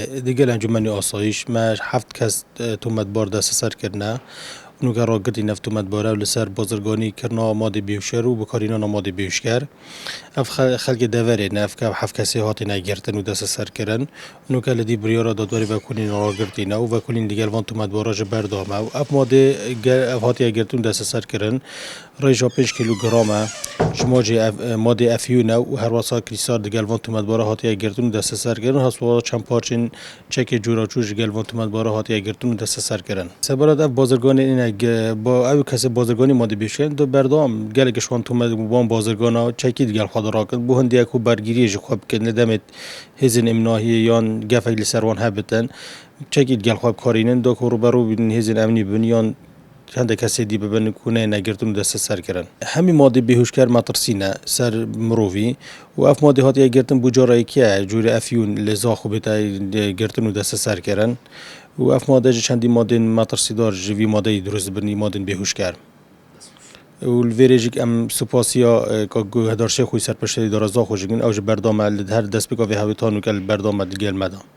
دیگه انجمنی آسایش ما 7 کس تومت بار دست سر کرده نوکر را گرتی نفت تومت باره و لسر بازرگانی کرنا آماده بیوشتر و بکارینا آماده بیوشتر اف خلق دوره نف که 7 کسی هاتی نگرتن و دست سر کردن نوکر لدی بریارا دادوری و کلین را گرتی نه و کلین دیگر وان تومت باره جبردامه و اف ماده اف هاتی گرتون دست سر کردن رایجا 5 کیلوگرامه جماجی ماده افیونه و هر واسا کلیسار دیگر وان تومت باره هاتی گرتون دست سر کردن هست چند پارچین چک جوراچوش دیگر وان تومت باره هاتی گرتون دست سر کردن سبارت اف بازرگانی این با او کسی بازرگانی ماده بیشتر دو بردام گله که شوان تومت وان بازرگانا چکی دیگر خود را کن بو هندی اکو برگیری خوب که ندمت هزین امناهی یان گفه سروان هبتن چکی دیگر خوب کارینن دو که رو برو بین هزین امنی بنیان چند کسی دی ببین کنه نگرتون دست سر کردن همین ماده بیهوشگر مترسینه سر مروی و اف ماده هاتی گرتن بوجارای که جوری افیون لذا خوبه گرتون دست سر کردن و اف ماده چندی ماده مترسیدار جوی ماده درست بنی ماده بیهوشگر و الویرجیک ام سپاسیا که هدارشه خوی سرپرستی داره زاخوشگین اوج بردام هر دست بکاوی هویتانو که بردام دیگه المدا